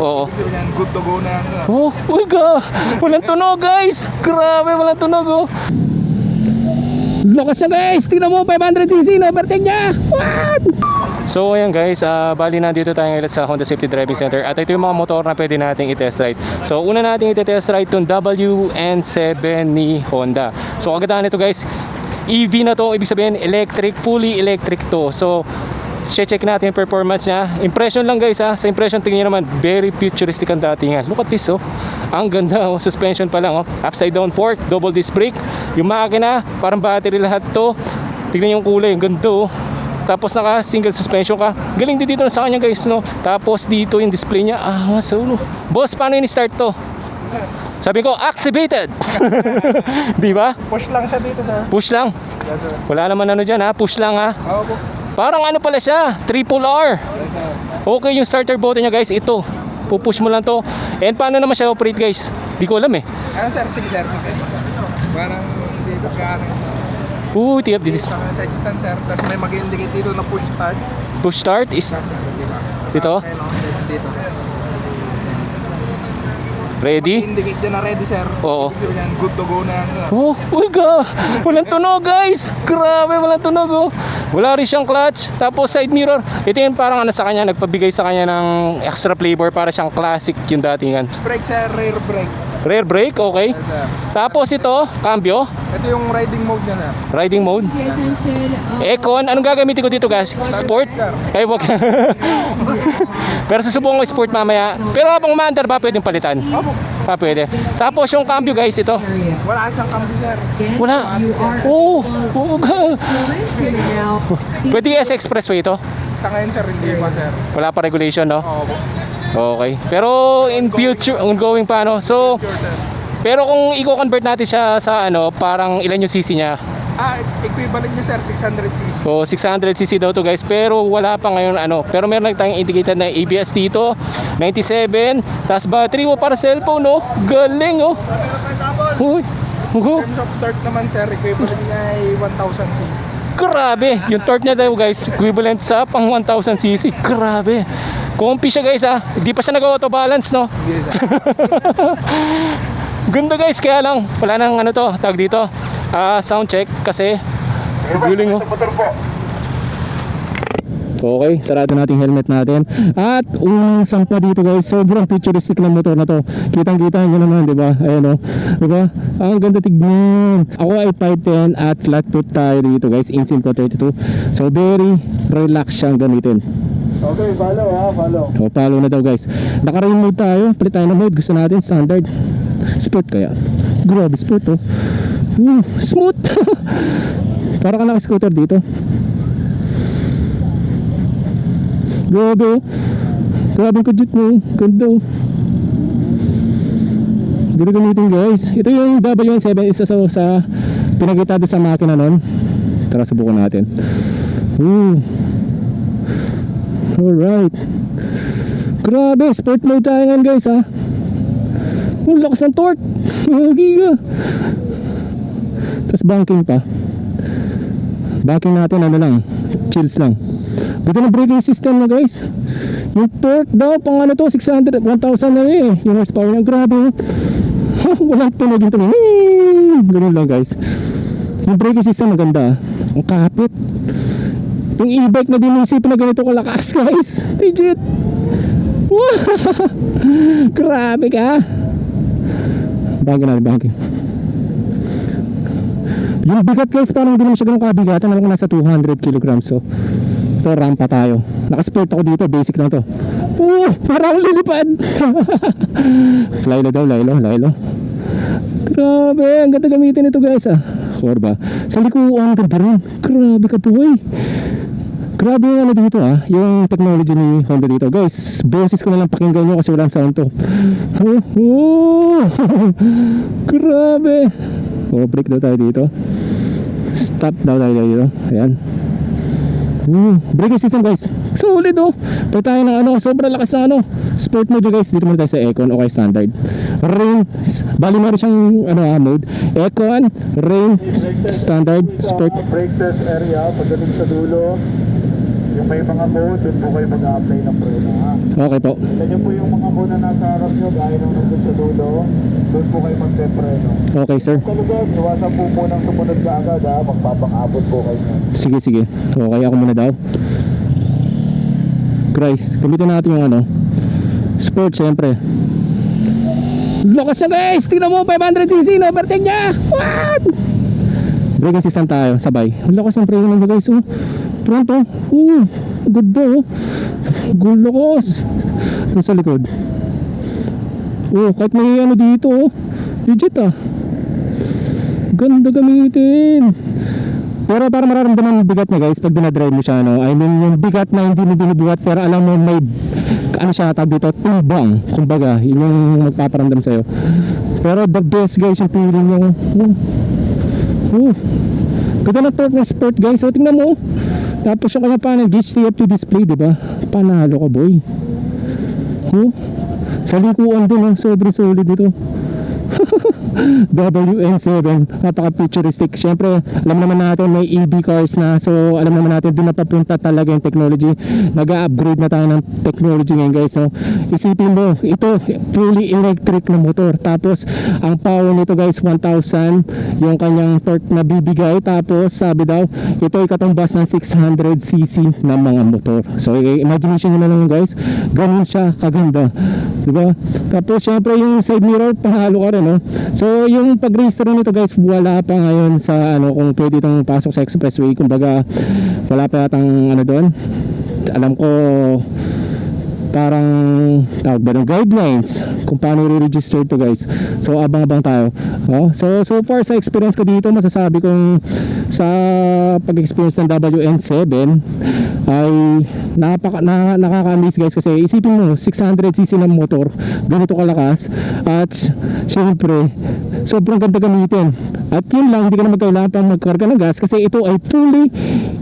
Oo. Ibig sabihin yan, good to go na yan. Oh, uy walang tunog guys. Grabe, walang tunog oh. Lakas na guys, tingnan mo 500cc na overtake niya. What? So ayan guys, bali nandito tayo ngayon sa Honda Safety Driving Center. At ito yung mga motor na pwede nating i-test ride. So una nating i-test ride itong WN7 ni Honda. So kagandahan nito guys, EV na to, ibig sabihin electric, fully electric to. So check natin yung performance niya. Impression lang guys ha. Sa impression tingin naman very futuristic ang datingan. Look at this oh. Ang ganda oh. Suspension pa lang oh. Upside down fork, double disc brake. Yung makina, parang battery lahat to. Tingnan yung kulay, ang ganda oh. Tapos naka single suspension ka. Galing din dito sa kanya guys no. Tapos dito yung display niya. So no. Boss, paano in-start to? Sabi ko, activated. Di ba? Push lang siya dito, sir. Push lang. Yes, sir. Wala naman ano dyan ha. Push lang ha. Oo po. Parang ano pala siya, triple R. Yes, sir. Okay yung starter button niya guys, ito. Pupush mo lang to. And paano naman siya operate guys? Di ko alam eh. Ano, sir? Sige, sir. Sige. Parang hindi ko gano'n. Tiyap Dito this. sa side stand, sir. Tapos may mag-indicate dito na push start. Push start is Kasi, di ba? Dito? Dito, sir. ready. Indicate dyan na ready, sir. Oo. Ibig sabihin yan, good to go na yan, sir. Oh, walang tunog guys. Grabe, walang tunog oh. Wala rin siyang clutch. Tapos side mirror. Ito yung parang ano sa kanya, nagpabigay sa kanya ng extra flavor para siyang classic yung datingan. Brake, sir. Rear brake. Rear brake, okay. Yes, sir. Tapos ito, cambio, Ito yung riding mode niya, sir. riding mode. Aircon, anong gagamitin ko dito guys? Sport? Ay, wag. Pero susubukan ko sport mamaya. Pero habang umaandar ba pwedeng palitan? Opo. Pwede. Tapos yung cambio guys, ito. Wala siyang cambio, sir. Wala. Oo. Pwede S expressway ito? Sa ngayon, sir, hindi pa, sir. Wala pa regulation, no? Opo. Okay. Pero in future, ongoing pa, no? So, Sure, sir. pero kung i-convert natin siya sa ano, parang ilan yung cc niya? Equivalent niya, sir, 600cc. So 600cc daw to guys, pero wala pa ngayon ano. Pero meron lang tayong indicated na ABS dito, 97, tapos battery mo para cellphone no. Galing oh. Uy. In terms of torque naman, sir, equivalent niya ay 1000cc. Grabe, yung torque niya daw guys, equivalent sa pang 1000cc. Grabe. Comfy siya guys ha. Hindi pa siya nag-auto balance no. Hindi, sir. Ganda guys, kaya lang wala nang ano to, tag dito. Sound check kasi guling oh. Okay, sarado natin helmet natin. At unang sampa dito guys, sobrang futuristic na motor na to. Kitang-kita nyo naman, di ba? Ayan o, di ba? Ang ganda tignan. Ako ay 5'10" at flat foot tayo dito guys, insim ko 32. So very relax siyang gamitin. Okay, follow ha, follow. So follow na daw guys. Naka-rain mode tayo, palit tayo na mode. Gusto natin standard. Sport kaya. Grabe sport oh. Smooth. Para ka naka-scooter dito. Grabe oh. Grabe kajut mo. Ganda oh. Dito gamitin guys. Ito yung WN7, isa sa pinagkita doon sa makina nun. Tara subukan natin. Alright. Grabe, sport mode tayo ngayon guys ha. Ang lakas ng torque. Giga. Tapos banking pa. Banking natin ano lang, chills lang. Ganda ng braking system na guys. Yung torque daw pang ano to 600, 1000 na eh. Yung horsepower niya grabe. Walang tunog yung tunog. Ganun lang guys. Yung braking system maganda. Ang kapit. Yung e-bike na din isipin na ganito kalakas guys. Legit. Grabe ka. Bagay na, bagay. Yung bigat guys, parang hindi naman siya ganun kabigatan. Alam ko nasa 200 kilograms. So, ito rampa tayo. Nakasport ako dito, basic lang to. Parang lilipad. Laylo daw, laylo. Grabe, ang ganda gamitin ito guys ah. Korba. Sa likuan, ganda rin. Grabe ka buhay. Grabe yung ano dito ah, yung technology ni Honda dito. Guys, boses ko na lang pakinggan nyo kasi walang sound to. Grabe. Break daw tayo dito. Stop daw tayo dito. Ayan. Braking system guys. Solid oh. Pwede tayo ng ano, sobrang lakas ng ano. Sport mode guys. Dito muna tayo sa Econ o kay standard. Rain. Bali meron siyang ano mode. Econ, Rain, standard, sport. Brake test area, pagdating sa dulo. Yung may mga code, doon po kayo mag-a-apply ng preno ha. Okay po. Kita nyo po yung mga code na nasa harap nyo, gaya nung nandun sa dulo, doon po kayo magpe-preno. Okay sir. Sa lugar, iwasan po ng sumunod ka agad ha, magpapang-abot po kayo nun. Sige sige. Okay ako muna daw. Guys, gamitin natin yung ano, sport syempre. Lakas na guys! Tingnan mo, 500cc, overtake niya! What? Brake assistant tayo, sabay. Lakas ng brake naman guys, oh. Pronto, good daw, oh. Good lakas. Ano sa likod? Oh, kahit may ano dito, oh. Legit ah. Ganda gamitin. Pero para mararamdaman yung bigat niya guys pag dinadrive mo siya, no? I mean yung bigat na hindi mo binubuhat pero alam mo may ano siya tawag dito, tumbang, kumbaga yun yung magpaparamdam sa'yo. Pero the best guys yung feeling nyo. Ganda na torque ng sport guys, so tingnan mo. Tapos yung kanya panel gauge TFT display, diba? Panalo ka boy. Sa likuan din, sobrang solid dito. WN7, napaka futuristic. Syempre alam naman natin may EV cars na, so alam naman natin doon napapunta talaga yung technology. Nag-upgrade na tayo ng technology ngayon guys. So isipin mo, ito fully electric na motor, tapos ang power nito guys 1000 yung kanyang torque na bibigay, tapos sabi daw ito ay katumbas ng 600cc na mga motor. So imagination nyo na lang guys, ganun siya kaganda, diba? Tapos syempre yung side mirror panalo ka rin, no? So yung pag-register nito guys wala pa ngayon sa ano kung pwede itong pasok sa expressway, kumbaga wala pa yatang ano doon. Alam ko parang tawag ba ng guidelines kung paano i-register to guys. So abang-abang tayo. So far sa experience ko dito, masasabi kong sa pag-experience ng WN7 ay nakaka-amaze guys, kasi isipin mo 600cc ng motor, ganito kalakas, at syempre sobrang ganda gamitin. At yun lang, hindi ka na magkailangan pang magkarga ng gas kasi ito ay fully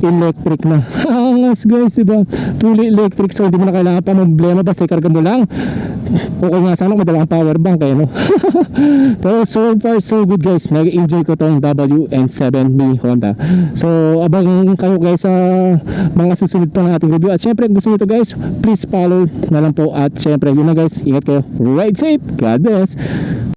electric na. Angas guys, diba? Fully electric, so hindi mo na kailangan pa problema, basta ikarga mo lang. Okay nga sana madala ang power bank no? Pero so far so good guys, nag-enjoy ko tong WN7 ni Honda. So abang kayo guys sa mga susunod pa ng ating review, at syempre kung gusto nyo to guys, please follow na lang po, at syempre yun na guys, ingat kayo, ride safe, God bless.